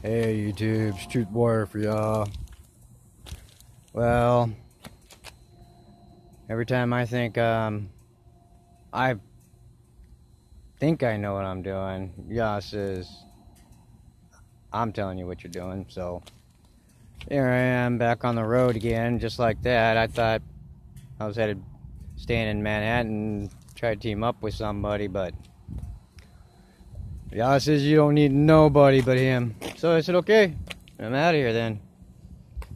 Hey YouTube, Truth Warrior for y'all. Well, every time I think I know what I'm doing, y'all says I'm telling you what you're doing. So here I am back on the road again, just like that. I thought I was headed staying in Manhattan, try to team up with somebody, but y'all says you don't need nobody but him. So I said, okay, I'm out of here then.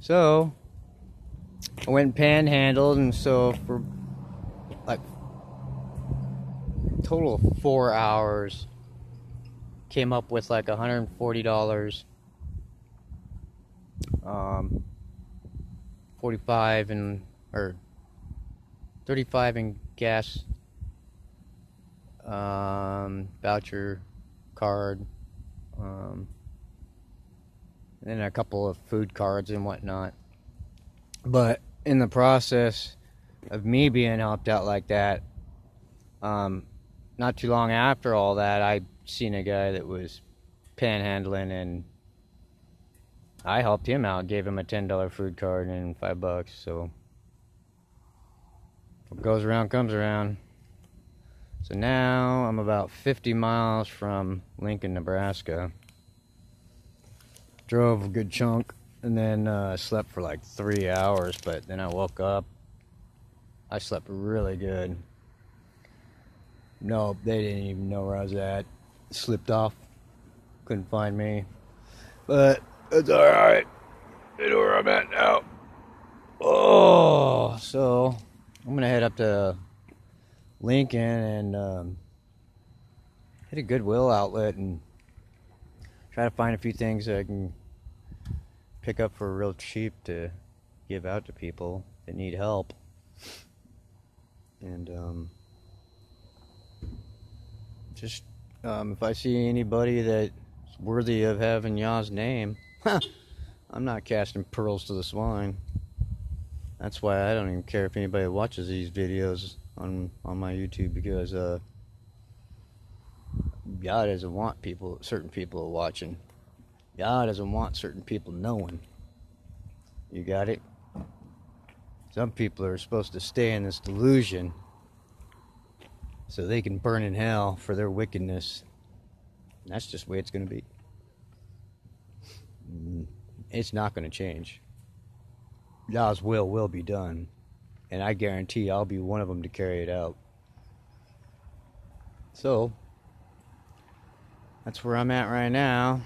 So I went and panhandled, and so for like a total of 4 hours, came up with like $140, 45 and or 35 in gas, voucher card, and then a couple of food cards and whatnot. But in the process of me being helped out like that, not too long after all that, I seen a guy that was panhandling, and I helped him out, gave him a $10 food card and $5. So what goes around comes around. So now I'm about 50 miles from Lincoln, Nebraska. Drove a good chunk, and then slept for like 3 hours, but then I woke up. I slept really good. No, they didn't even know where I was at. Slipped off. Couldn't find me. But it's alright. They know where I'm at now. Oh, so I'm going to head up to Lincoln and hit a Goodwill outlet and try to find a few things that I can pick up for real cheap to give out to people that need help. And just if I see anybody that's worthy of having y'all's name, I'm not casting pearls to the swine. That's why I don't even care if anybody watches these videos on my YouTube, because God doesn't want certain people watching. God doesn't want certain people knowing. You got it? Some people are supposed to stay in this delusion so they can burn in hell for their wickedness. And that's just the way it's going to be. It's not going to change. God's will be done. And I guarantee I'll be one of them to carry it out. So that's where I'm at right now.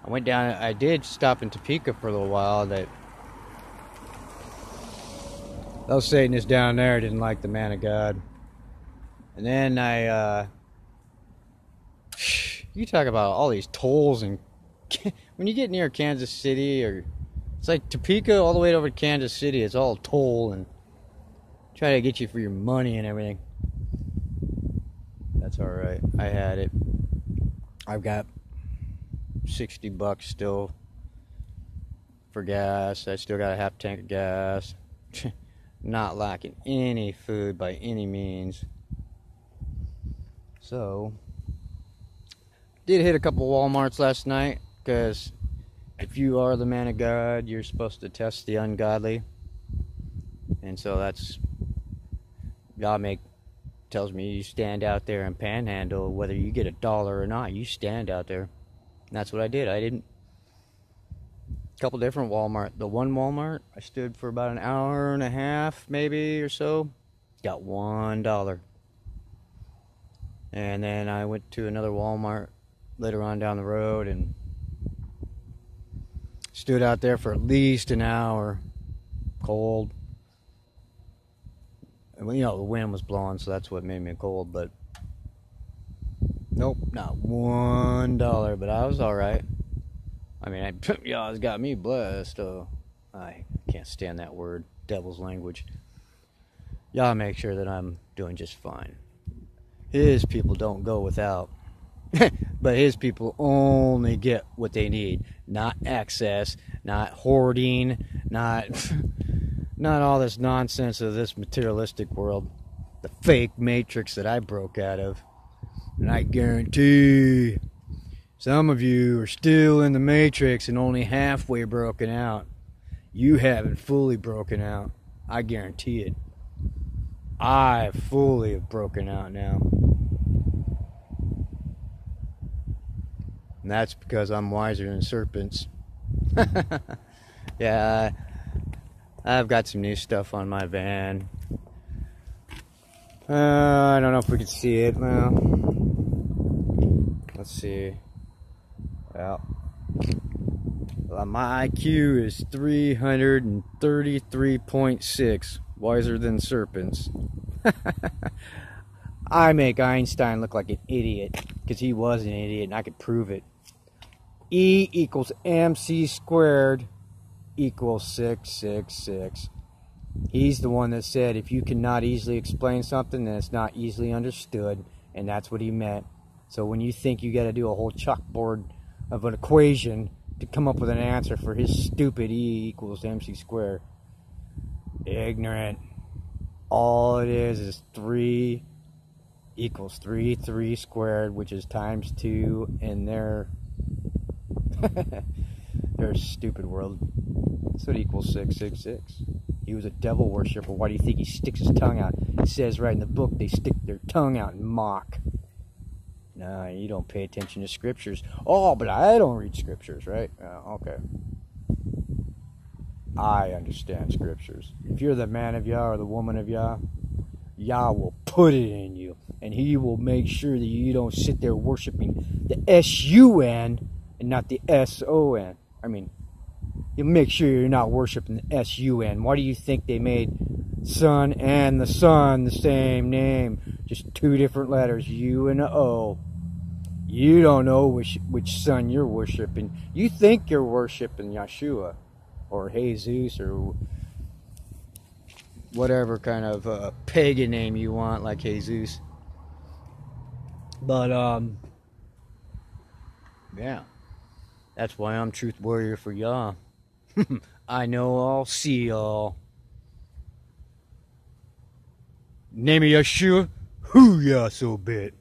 I did stop in Topeka for a little while. Those Satanists down there didn't like the man of God. And then you talk about all these tolls, and when you get near Kansas City, or it's like Topeka all the way over to Kansas City, it's all toll and try to get you for your money and everything. That's alright. I had it. I've got $60 still for gas. I still got a half tank of gas. Not lacking any food by any means. So did hit a couple Walmarts last night, because if you are the man of God, you're supposed to test the ungodly. And so that's God tells me you stand out there and panhandle, whether you get $1 or not. You stand out there. And that's what I did. A couple different Walmart. The one Walmart, I stood for about an hour and a half, maybe, or so. Got $1. And then I went to another Walmart later on down the road and stood out there for at least an hour. Cold. And, the wind was blowing, so that's what made me cold. But nope, not $1. But I was alright. I mean, y'all's got me blessed. I can't stand that word, devil's language. Y'all make sure that I'm doing just fine. His people don't go without. But his people only get what they need. Not excess, not hoarding, not all this nonsense of this materialistic world. The fake matrix that I broke out of. And I guarantee Some of you are still in the matrix and only halfway broken out. You haven't fully broken out. I guarantee it. I fully have broken out now. And that's because I'm wiser than serpents. Yeah, I've got some new stuff on my van. I don't know if we can see it. Well, let's see. Well, my IQ is 333.6. Wiser than serpents. I make Einstein look like an idiot because he was an idiot and I could prove it. E equals mc squared equals 666. He's the one that said if you cannot easily explain something, then it's not easily understood, and that's what he meant. So when you think you got to do a whole chalkboard of an equation to come up with an answer for his stupid E equals mc squared, ignorant. All it is 3 equals 3 squared, which is times 2 in their stupid world. So it equals 666. He was a devil worshiper. Why do you think he sticks his tongue out? It says right in the book they stick their tongue out and mock. No, you don't pay attention to scriptures. Oh, but I don't read scriptures, right? Okay. I understand scriptures. If you're the man of Yah or the woman of Yah, Yah will put it in you. And he will make sure that you don't sit there worshiping the S-U-N and not the S-O-N. I mean, you'll make sure you're not worshiping the S-U-N. Why do you think they made Son and the Son the same name? Just 2 different letters, U and a O. You don't know which son you're worshiping. You think you're worshiping Yeshua or Jesus or whatever kind of pagan name you want, like Jesus. But yeah, that's why I'm Truth Warrior for Yah. I know all, see all. Name of Yeshua, who ya so bit.